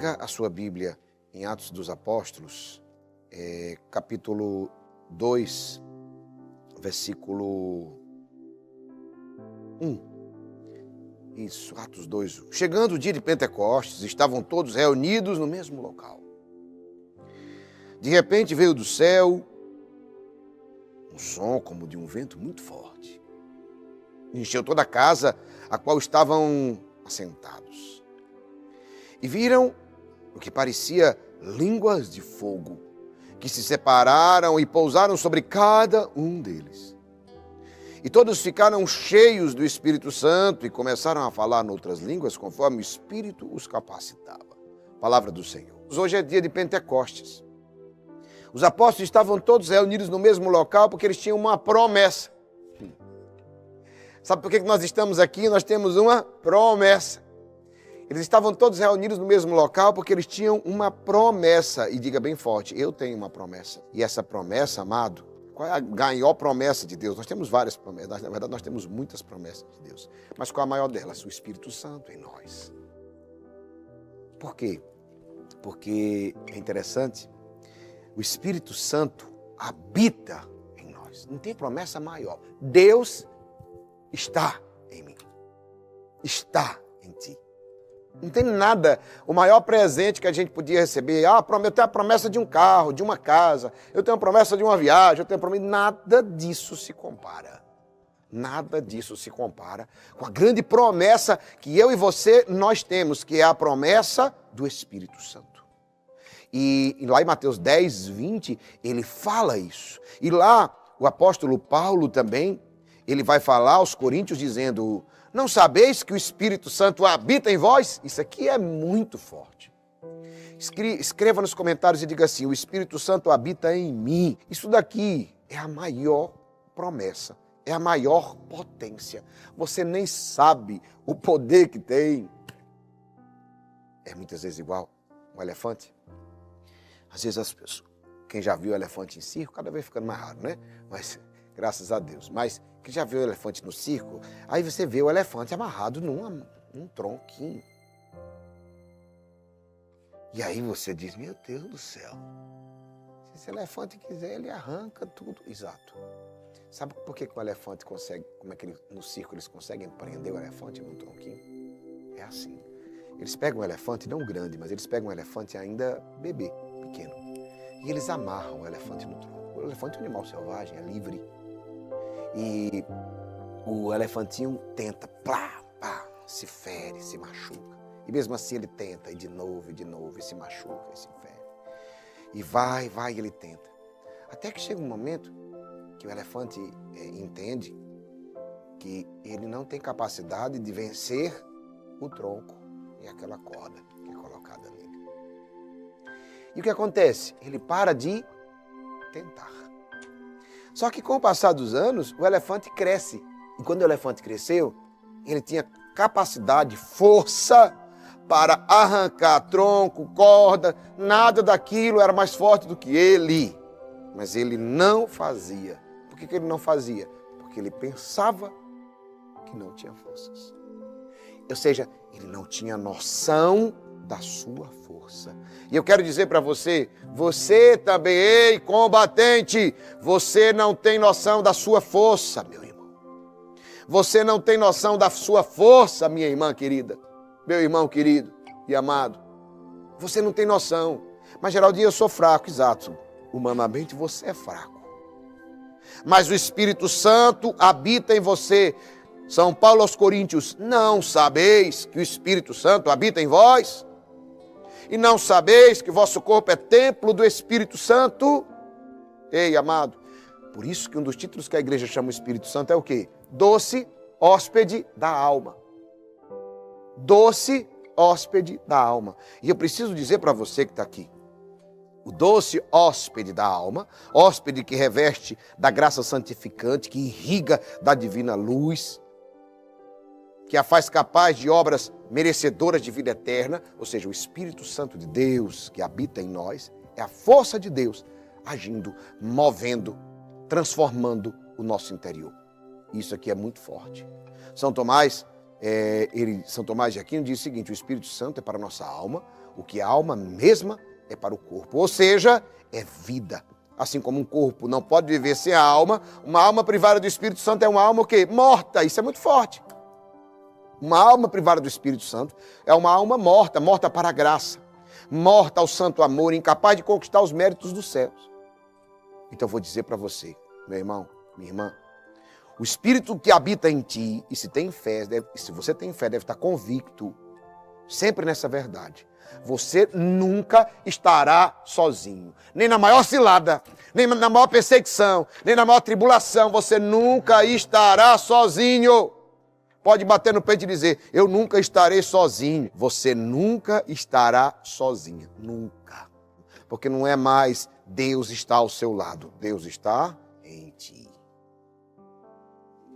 Abra a sua Bíblia em Atos dos Apóstolos, capítulo 2, versículo 1. Isso, Atos 2. Chegando o dia de Pentecostes, estavam todos reunidos no mesmo local. De repente veio do céu um som como de um vento muito forte. Encheu toda a casa a qual estavam assentados. E viram o que parecia línguas de fogo, que se separaram e pousaram sobre cada um deles. E todos ficaram cheios do Espírito Santo e começaram a falar noutras línguas, conforme o Espírito os capacitava. Palavra do Senhor. Hoje é dia de Pentecostes. Os apóstolos estavam todos reunidos no mesmo local porque eles tinham uma promessa. Sabe por que nós estamos aqui? Nós temos uma promessa. Eles estavam todos reunidos no mesmo local porque eles tinham uma promessa. E diga bem forte, eu tenho uma promessa. E essa promessa, amado, qual é a maior promessa de Deus? Nós temos várias promessas, na verdade nós temos muitas promessas de Deus. Mas qual é a maior delas? O Espírito Santo em nós. Por quê? Porque é interessante, o Espírito Santo habita em nós. Não tem promessa maior. Deus está em mim. Está em ti. Não tem nada, o maior presente que a gente podia receber, eu tenho a promessa de um carro, de uma casa, eu tenho a promessa de uma viagem, eu tenho a promessa, nada disso se compara. Nada disso se compara com a grande promessa que eu e você, nós temos, que é a promessa do Espírito Santo. E lá em Mateus 10, 20, ele fala isso. E lá, o apóstolo Paulo também, ele vai falar aos coríntios dizendo: não sabeis que o Espírito Santo habita em vós? Isso aqui é muito forte. Escreva nos comentários e diga assim: o Espírito Santo habita em mim. Isso daqui é a maior promessa, é a maior potência. Você nem sabe o poder que tem. É muitas vezes igual um elefante. Às vezes as pessoas, quem já viu elefante em circo, cada vez ficando mais raro, né? Mas graças a Deus. Mas quem já viu o elefante no circo, aí você vê o elefante amarrado num tronquinho. E aí você diz: meu Deus do céu, se esse elefante quiser, ele arranca tudo. Exato. Sabe por que o elefante consegue, como é que no circo eles conseguem prender o elefante num tronquinho? É assim. Eles pegam um elefante, não grande, mas eles pegam um elefante ainda bebê, pequeno. E eles amarram o elefante no tronco. O elefante é um animal selvagem, é livre. E o elefantinho tenta, se fere, se machuca. E mesmo assim ele tenta, e de novo, e se machuca, e se fere. E vai, e ele tenta. Até que chega um momento que o elefante entende que ele não tem capacidade de vencer o tronco e aquela corda que é colocada nele. E o que acontece? Ele para de tentar. Só que com o passar dos anos, o elefante cresce. E quando o elefante cresceu, ele tinha capacidade, força para arrancar tronco, corda, nada daquilo era mais forte do que ele. Mas ele não fazia. Por que ele não fazia? Porque ele pensava que não tinha forças. Ou seja, ele não tinha noção da sua força. E eu quero dizer para você, você também, ei, combatente, você não tem noção da sua força, meu irmão. Você não tem noção da sua força, minha irmã querida, meu irmão querido e amado. Você não tem noção. Mas, Geraldinho, eu sou fraco, exato. Humanamente você é fraco. Mas o Espírito Santo habita em você. São Paulo aos Coríntios: não sabeis que o Espírito Santo habita em vós? E não sabeis que vosso corpo é templo do Espírito Santo? Ei, amado, por isso que um dos títulos que a igreja chama o Espírito Santo é o quê? Doce hóspede da alma. Doce hóspede da alma. E eu preciso dizer para você que está aqui, o doce hóspede da alma, hóspede que reveste da graça santificante, que irriga da divina luz, que a faz capaz de obras merecedoras de vida eterna, ou seja, o Espírito Santo de Deus que habita em nós, é a força de Deus agindo, movendo, transformando o nosso interior. Isso aqui é muito forte. São Tomás de Aquino diz o seguinte: o Espírito Santo é para a nossa alma o que a alma mesma é para o corpo. Ou seja, é vida. Assim como um corpo não pode viver sem a alma, uma alma privada do Espírito Santo é uma alma o quê? Morta. Isso é muito forte. Uma alma privada do Espírito Santo é uma alma morta, morta para a graça, morta ao santo amor, incapaz de conquistar os méritos dos céus. Então eu vou dizer para você, meu irmão, minha irmã, o Espírito que habita em ti, e se você tem fé, deve estar convicto sempre nessa verdade. Você nunca estará sozinho. Nem na maior cilada, nem na maior perseguição, nem na maior tribulação. Você nunca estará sozinho. Pode bater no peito e dizer, eu nunca estarei sozinho. Você nunca estará sozinha. Nunca. Porque não é mais Deus está ao seu lado. Deus está em ti.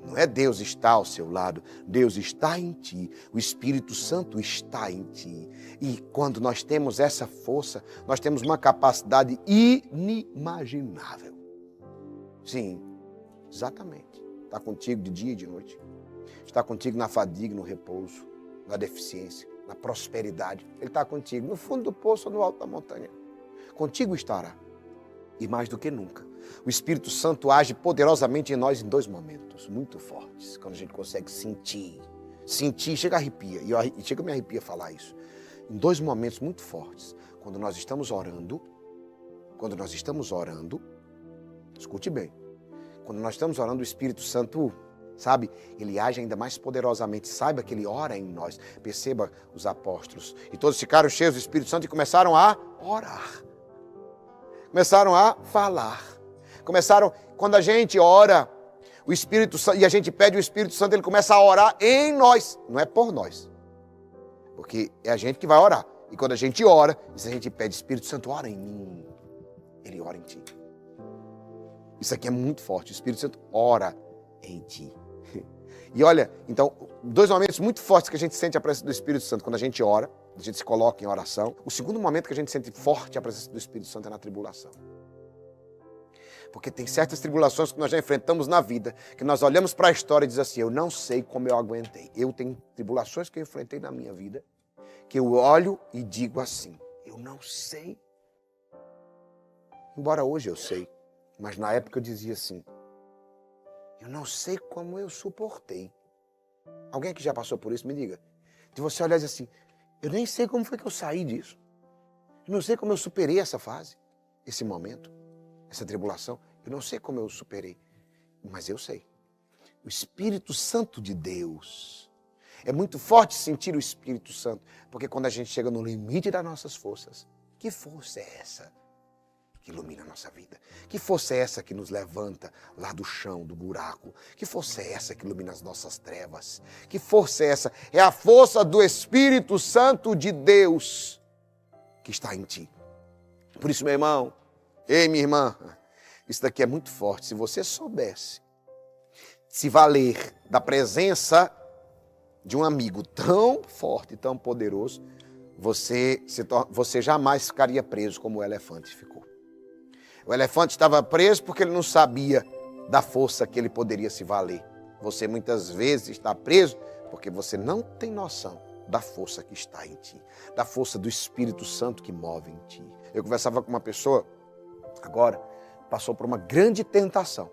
Não é Deus está ao seu lado, Deus está em ti, o Espírito Santo está em ti. E quando nós temos essa força, nós temos uma capacidade inimaginável. Sim, exatamente. Está contigo de dia e de noite. Está contigo na fadiga, no repouso, na deficiência, na prosperidade. Ele está contigo no fundo do poço ou no alto da montanha. Contigo estará. E mais do que nunca, o Espírito Santo age poderosamente em nós em dois momentos muito fortes, quando a gente consegue sentir, chega a arrepia, e chega a me arrepia falar isso, em dois momentos muito fortes, quando nós estamos orando, escute bem, quando nós estamos orando, o Espírito Santo, sabe, ele age ainda mais poderosamente, saiba que ele ora em nós, perceba os apóstolos, e todos ficaram cheios do Espírito Santo e começaram a orar. Começaram a falar. Quando a gente ora, o Espírito Santo, e a gente pede o Espírito Santo, ele começa a orar em nós. Não é por nós. Porque é a gente que vai orar. E quando a gente ora, a gente pede, Espírito Santo, ora em mim. Ele ora em ti. Isso aqui é muito forte. O Espírito Santo ora em ti. E olha, então, dois momentos muito fortes que a gente sente a presença do Espírito Santo. Quando a gente ora, a gente se coloca em oração. O segundo momento que a gente sente forte a presença do Espírito Santo é na tribulação. Porque tem certas tribulações que nós já enfrentamos na vida, que nós olhamos para a história e dizemos assim, eu não sei como eu aguentei. Eu tenho tribulações que eu enfrentei na minha vida, que eu olho e digo assim, eu não sei. Embora hoje eu sei, mas na época eu dizia assim, eu não sei como eu suportei. Alguém que já passou por isso, me diga. De você olhar e dizer assim, eu nem sei como foi que eu saí disso. Eu não sei como eu superei essa fase, esse momento, essa tribulação. Eu não sei como eu superei, mas eu sei. O Espírito Santo de Deus. É muito forte sentir o Espírito Santo, porque quando a gente chega no limite das nossas forças, que força é essa que ilumina a nossa vida? Que força é essa que nos levanta lá do chão, do buraco? Que força é essa que ilumina as nossas trevas? Que força é essa? É a força do Espírito Santo de Deus que está em ti. Por isso, meu irmão, ei, minha irmã, isso daqui é muito forte. Se você soubesse se valer da presença de um amigo tão forte, tão poderoso, você jamais ficaria preso como o elefante ficou. O elefante estava preso porque ele não sabia da força que ele poderia se valer. Você muitas vezes está preso porque você não tem noção da força que está em ti, da força do Espírito Santo que move em ti. Eu conversava com uma pessoa, agora, passou por uma grande tentação.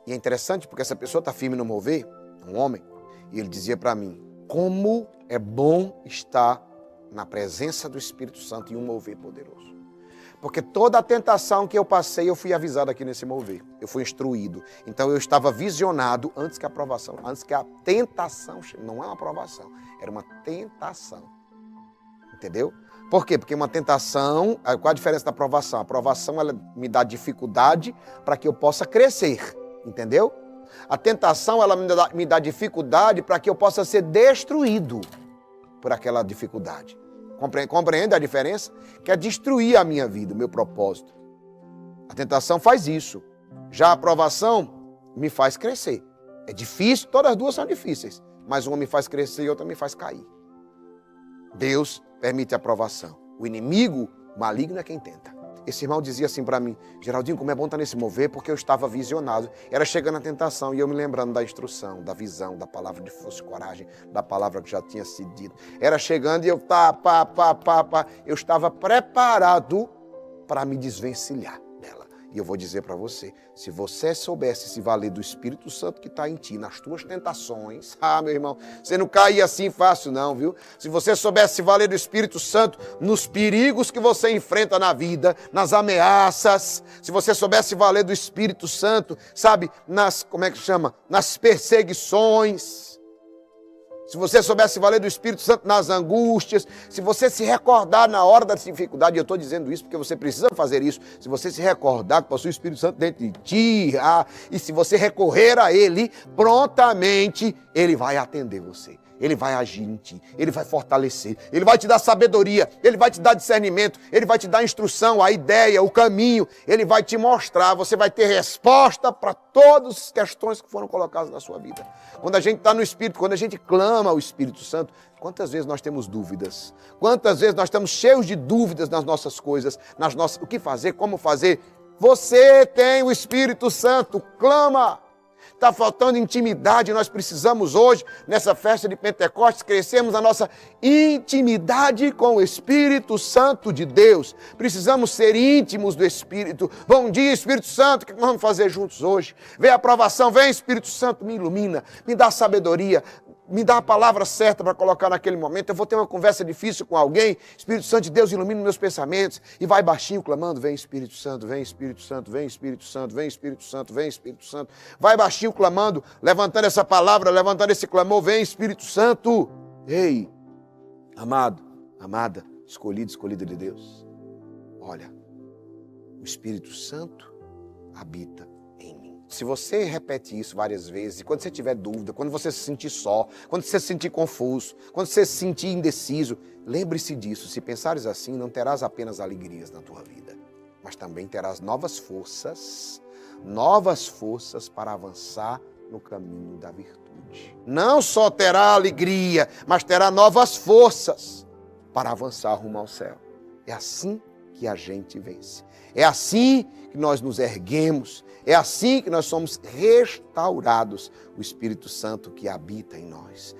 E é interessante porque essa pessoa está firme no mover, um homem, e ele dizia para mim, como é bom estar na presença do Espírito Santo em um mover poderoso. Porque toda a tentação que eu passei, eu fui avisado aqui nesse mover. Eu fui instruído. Então eu estava visionado antes que a tentação, não é uma aprovação, era uma tentação. Entendeu? Por quê? Porque uma tentação, qual a diferença da aprovação? A aprovação, ela me dá dificuldade para que eu possa crescer. Entendeu? A tentação, ela me dá dificuldade para que eu possa ser destruído por aquela dificuldade. Compreende a diferença? Quer destruir a minha vida, o meu propósito. A tentação faz isso. Já a aprovação me faz crescer. É difícil, todas as duas são difíceis. Mas uma me faz crescer e outra me faz cair. Deus permite a aprovação. O inimigo maligno é quem tenta. Esse irmão dizia assim para mim: Geraldinho, como é bom estar nesse mover, porque eu estava visionado. Era chegando a tentação e eu me lembrando da instrução, da visão, da palavra de força e coragem, da palavra que já tinha sido dita. Era chegando e eu eu estava preparado para me desvencilhar dela. E eu vou dizer para você, se você soubesse se valer do Espírito Santo que está em ti, nas tuas tentações, meu irmão, você não caía assim fácil não, viu? Se você soubesse se valer do Espírito Santo nos perigos que você enfrenta na vida, nas ameaças, se você soubesse se valer do Espírito Santo, sabe, nas perseguições, se você soubesse valer do Espírito Santo nas angústias, se você se recordar na hora da dificuldade, eu estou dizendo isso porque você precisa fazer isso, se você se recordar que possui o Espírito Santo dentro de ti, e se você recorrer a Ele, prontamente Ele vai atender você. Ele vai agir em ti, Ele vai fortalecer, Ele vai te dar sabedoria, Ele vai te dar discernimento, Ele vai te dar instrução, a ideia, o caminho, Ele vai te mostrar, você vai ter resposta para todas as questões que foram colocadas na sua vida. Quando a gente está no Espírito, quando a gente clama ao Espírito Santo, quantas vezes nós temos dúvidas? Quantas vezes nós estamos cheios de dúvidas nas nossas coisas, o que fazer, como fazer? Você tem o Espírito Santo, clama! Está faltando intimidade, nós precisamos hoje, nessa festa de Pentecostes, crescermos a nossa intimidade com o Espírito Santo de Deus. Precisamos ser íntimos do Espírito. Bom dia, Espírito Santo, o que nós vamos fazer juntos hoje? Vem a aprovação, vem Espírito Santo, me ilumina, me dá sabedoria, me dá a palavra certa para colocar naquele momento. Eu vou ter uma conversa difícil com alguém. Espírito Santo de Deus, ilumina meus pensamentos. E vai baixinho clamando: vem Espírito Santo, vem Espírito Santo, vem Espírito Santo, vem Espírito Santo, vem Espírito Santo. Vai baixinho clamando, levantando essa palavra, levantando esse clamor: vem Espírito Santo. Ei, amado, amada, escolhido, escolhida de Deus. Olha, o Espírito Santo habita em mim. Se você repete isso várias vezes, e quando você tiver dúvida, quando você se sentir só, quando você se sentir confuso, quando você se sentir indeciso, lembre-se disso. Se pensares assim, não terás apenas alegrias na tua vida, mas também terás novas forças para avançar no caminho da virtude. Não só terá alegria, mas terá novas forças para avançar rumo ao céu. É assim que a gente vence. É assim que nós nos erguemos. É assim que nós somos restaurados. O Espírito Santo que habita em nós.